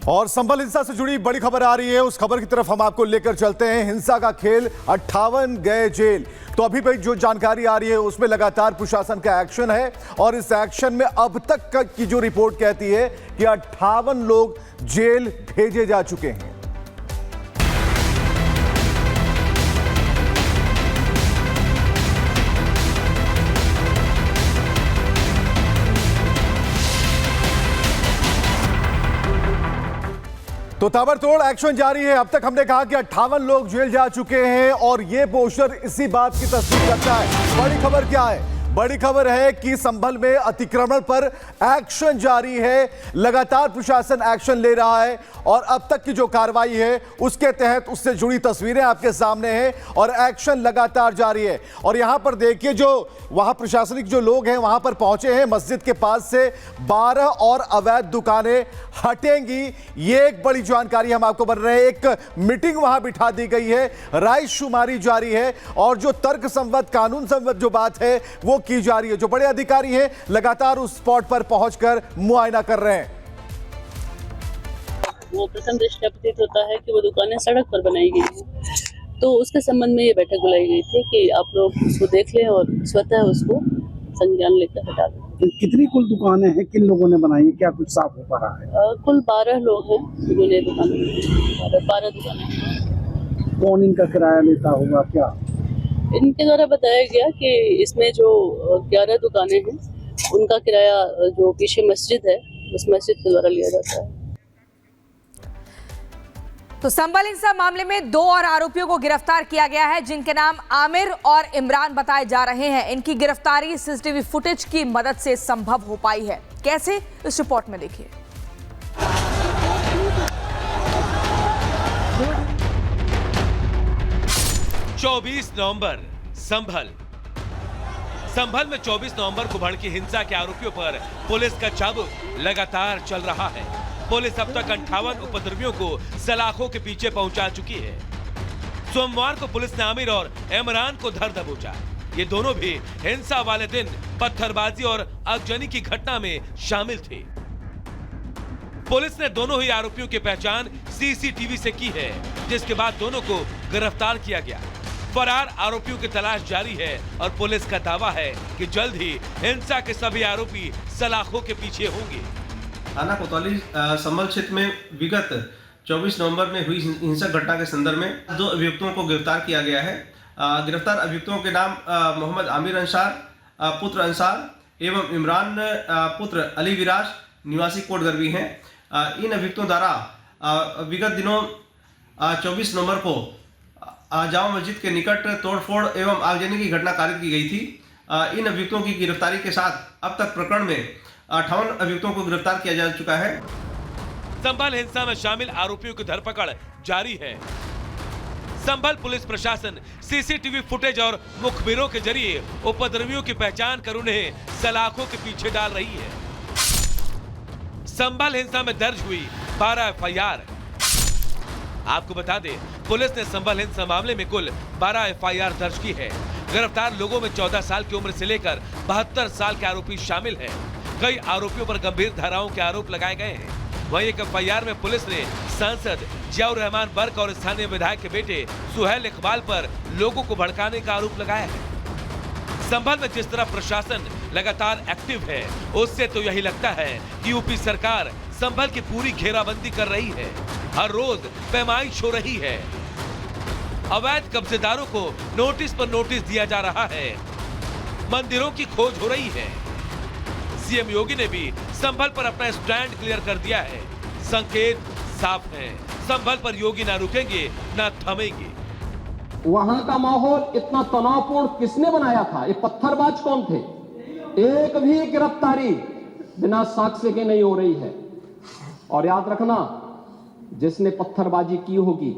और संभल हिंसा से जुड़ी बड़ी खबर आ रही है। उस खबर की तरफ हम आपको लेकर चलते हैं। हिंसा का खेल, 58 गए जेल। तो अभी भी जो जानकारी आ रही है उसमें लगातार प्रशासन का एक्शन है और इस एक्शन में अब तक की जो रिपोर्ट कहती है कि 58 लोग जेल भेजे जा चुके हैं। तो ताबड़तोड़ एक्शन जारी है। अब तक हमने कहा कि 58 लोग जेल जा चुके हैं और ये पोस्टर इसी बात की तस्दीक करता है। बड़ी खबर क्या है? बड़ी खबर है कि संभल में अतिक्रमण पर एक्शन जारी है। लगातार प्रशासन एक्शन ले रहा है और अब तक की जो कार्रवाई है उसके तहत उससे जुड़ी तस्वीरें आपके सामने हैं और एक्शन लगातार जारी है। और यहां पर देखिए, जो वहां प्रशासनिक जो लोग हैं वहां पर पहुंचे हैं। मस्जिद के पास से 12 और अवैध दुकानें हटेंगी, ये एक बड़ी जानकारी हम आपको बन रहे हैं। एक मीटिंग वहां बिठा दी गई है, राय शुमारी जारी है और जो तर्क संगत, कानून संगत जो बात है वो की जा रही है। जो बड़े अधिकारी हैं लगातार उस स्पॉट पर पहुंचकर मुआयना कर रहे हैं। वो प्रथम दृष्टया प्रतीत होता है कि वो दुकानें सड़क पर बनाई गई हैं, तो उसके संबंध में ये बैठक बुलाई गई थी कि आप लोग उसको देख लें और स्वतः उसको संज्ञान लेकर हटा दें। कितनी कुल दुकानें हैं, किन लोगों ने बनाई, क्या कुछ साफ हो पा रहा है? कुल 12 लोग हैं जिन्होंने दुकानें, 12 दुकानें। कौन इनका किराया लेता होगा? क्या इनके द्वारा बताया गया कि इसमें जो 11 दुकानें हैं उनका किराया जो पीछे मस्जिद है उस मस्जिद के द्वारा लिया जाता है। तो संभल हिंसा मामले में 2 और आरोपियों को गिरफ्तार किया गया है, जिनके नाम आमिर और इमरान बताए जा रहे हैं। इनकी गिरफ्तारी सीसीटीवी फुटेज की मदद से संभव हो पाई है। कैसे, इस रिपोर्ट में देखिए। 24 नवंबर संभल में 24 नवंबर को भड़की हिंसा के आरोपियों पर पुलिस का चाबुक लगातार चल रहा है। पुलिस अब तक 58 उपद्रवियों को सलाखों के पीछे पहुंचा चुकी है। सोमवार को पुलिस ने आमिर और इमरान को धर दबोचा। ये दोनों भी हिंसा वाले दिन पत्थरबाजी और आगजनी की घटना में शामिल थे। पुलिस ने दोनों ही आरोपियों की पहचान सीसीटीवी से की है, जिसके बाद दोनों को गिरफ्तार किया गया। फरार आरोपियों की तलाश जारी है और पुलिस का दावा है कि जल्द ही हिंसा के सभी आरोपी सलाखों के पीछे होंगे। थाना कोतवाली संभल क्षेत्र में विगत 24 नवंबर में हुई हिंसक घटना के संदर्भ में 2 अभियुक्तों को गिरफ्तार किया गया है। गिरफ्तार अभियुक्तों के नाम मोहम्मद आमिर अंसार पुत्र अंसार एवं इमरान पुत्र अली विराज निवासी कोटगरवी हैं। इन अभियुक्तों द्वारा विगत दिनों 24 नवंबर को जामा मस्जिद के निकट तोड़फोड़ एवं आगजनी की घटना कारित की गई थी। इन अभियुक्तों की गिरफ्तारी के साथ अब तक प्रकरण में 58 अभियुक्तों को गिरफ्तार किया जा चुका है। संभल हिंसा में शामिल आरोपियों की धरपकड़ जारी है। संभल पुलिस प्रशासन सीसीटीवी फुटेज और मुखबिरों के जरिए उपद्रवियों की पहचान कर उन्हें सलाखों के पीछे डाल रही है। संभल हिंसा में दर्ज हुई 12 एफआईआर। आपको बता दें, पुलिस ने संभल हिंसा मामले में कुल 12 एफआईआर दर्ज की है। गिरफ्तार लोगों में 14 साल की उम्र से लेकर 72 साल के आरोपी शामिल हैं। कई आरोपियों पर गंभीर धाराओं के आरोप लगाए गए हैं। वहीं एक एफआईआर में पुलिस ने सांसद जियाउर रहमान बर्क और स्थानीय विधायक के बेटे सुहेल इकबाल पर लोगों को भड़काने का आरोप लगाया है। संभल में जिस तरह प्रशासन लगातार एक्टिव है, उससे तो यही लगता है कि यूपी सरकार संभल की पूरी घेराबंदी कर रही है। हर रोज पैमाइश हो रही है। अवैध कब्जेदारों को नोटिस पर नोटिस दिया जा रहा है। मंदिरों की खोज हो रही है। सीएम योगी ने भी संभल पर अपना स्टैंड क्लियर कर दिया है। संकेत साफ है, संभल पर योगी ना रुकेंगे ना थमेंगे। वहां का माहौल इतना तनावपूर्ण किसने बनाया था? ये पत्थरबाज कौन थे? एक भी गिरफ्तारी बिना साक्ष्य के नहीं हो रही है। और याद रखना, जिसने पत्थरबाजी की होगी,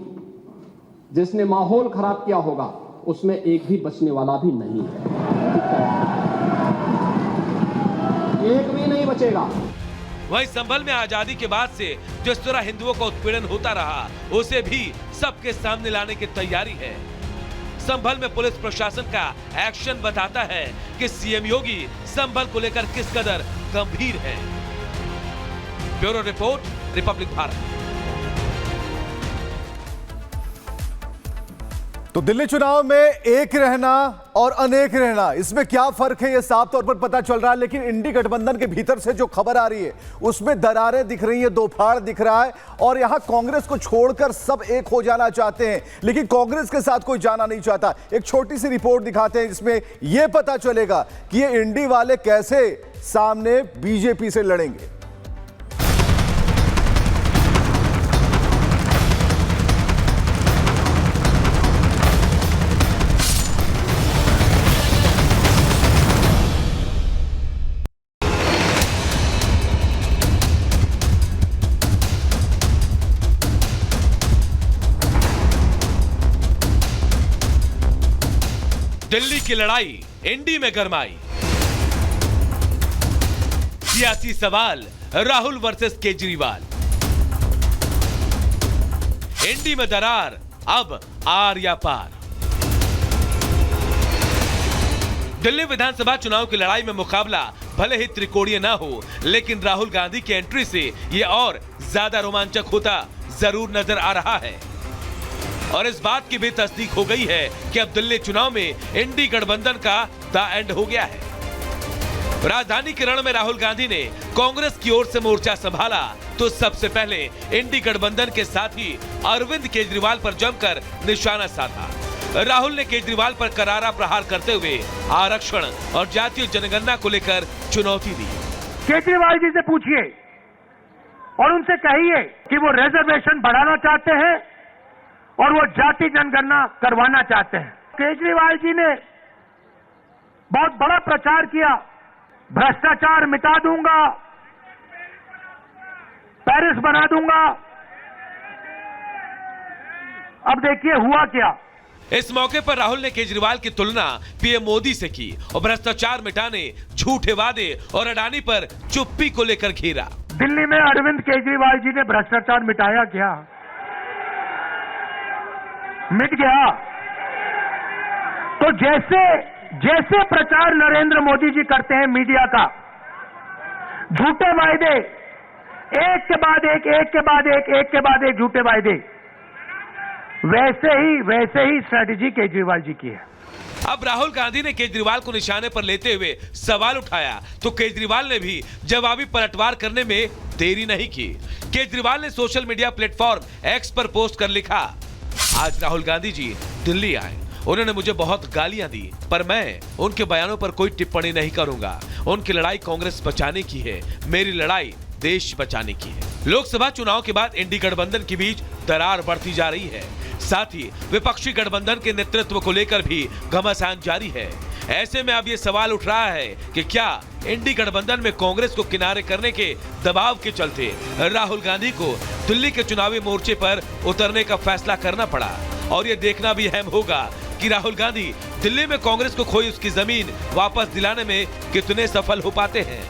जिसने माहौल खराब किया होगा, उसमें एक भी बचने वाला भी नहीं है। एक भी नहीं बचेगा। वहीं संभल में आजादी के बाद से जिस तरह हिंदुओं का उत्पीड़न होता रहा, उसे भी सबके सामने लाने की तैयारी है। संभल में पुलिस प्रशासन का एक्शन बताता है कि सीएम योगी संभल को लेकर किस कदर गंभीर है। Bureau report, Republic Bharat. तो दिल्ली चुनाव में एक रहना और अनेक रहना, इसमें क्या फर्क है ये साफ तौर पर पता चल रहा है। लेकिन इंडी गठबंधन के भीतर से जो खबर आ रही है उसमें दरारें दिख रही है, दोफाड़ दिख रहा है और यहां कांग्रेस को छोड़कर सब एक हो जाना चाहते हैं, लेकिन कांग्रेस के साथ कोई जाना नहीं चाहता। एक छोटी सी रिपोर्ट दिखाते हैं जिसमें यह पता चलेगा कि ये इंडी वाले कैसे सामने बीजेपी से लड़ेंगे। दिल्ली की लड़ाई इंडी में गरमाई। सियासी सवाल राहुल वर्सेस केजरीवाल। इंडी में दरार अब आर या पार। दिल्ली विधानसभा चुनाव की लड़ाई में मुकाबला भले ही त्रिकोणीय ना हो, लेकिन राहुल गांधी की एंट्री से यह और ज्यादा रोमांचक होता जरूर नजर आ रहा है। और इस बात की भी तस्दीक हो गई है कि अब दिल्ली चुनाव में इंडी गठबंधन का द एंड हो गया है। राजधानी के रण में राहुल गांधी ने कांग्रेस की ओर से मोर्चा संभाला तो सबसे पहले इंडी गठबंधन के साथी अरविंद केजरीवाल पर जमकर निशाना साधा। राहुल ने केजरीवाल पर करारा प्रहार करते हुए आरक्षण और जातीय जनगणना को लेकर चुनौती दी। केजरीवाल जी से पूछिए और उनसे कहिए कि वो रिजर्वेशन बढ़ाना चाहते हैं और वो जाति जनगणना करवाना चाहते हैं। केजरीवाल जी ने बहुत बड़ा प्रचार किया, भ्रष्टाचार मिटा दूंगा, पेरिस बना दूंगा। अब देखिए हुआ क्या। इस मौके पर राहुल ने केजरीवाल की तुलना पीएम मोदी से की और भ्रष्टाचार मिटाने, झूठे वादे और अडानी पर चुप्पी को लेकर घेरा। दिल्ली में अरविंद केजरीवाल जी ने भ्रष्टाचार मिटाया क्या? मिट गया। तो जैसे प्रचार नरेंद्र मोदी जी करते हैं मीडिया का, झूठे वायदे एक के बाद एक झूठे वायदे, वैसे ही स्ट्रेटेजी केजरीवाल जी की है। अब राहुल गांधी ने केजरीवाल को निशाने पर लेते हुए सवाल उठाया तो केजरीवाल ने भी जवाबी पलटवार करने में देरी नहीं की। केजरीवाल ने सोशल मीडिया प्लेटफॉर्म एक्स पर पोस्ट कर लिखा, आज राहुल गांधी जी दिल्ली आए, उन्होंने मुझे बहुत गालियां दी, पर मैं उनके बयानों पर कोई टिप्पणी नहीं करूंगा। उनकी लड़ाई कांग्रेस बचाने की है, मेरी लड़ाई देश बचाने की है। लोकसभा चुनाव के बाद इंडी गठबंधन के बीच दरार बढ़ती जा रही है, साथ ही विपक्षी गठबंधन के नेतृत्व को लेकर भी घमासान जारी है। ऐसे में अब ये सवाल उठ रहा है कि क्या इंडी गठबंधन में कांग्रेस को किनारे करने के दबाव के चलते राहुल गांधी को दिल्ली के चुनावी मोर्चे पर उतरने का फैसला करना पड़ा। और ये देखना भी अहम होगा कि राहुल गांधी दिल्ली में कांग्रेस को खोई उसकी जमीन वापस दिलाने में कितने सफल हो पाते हैं।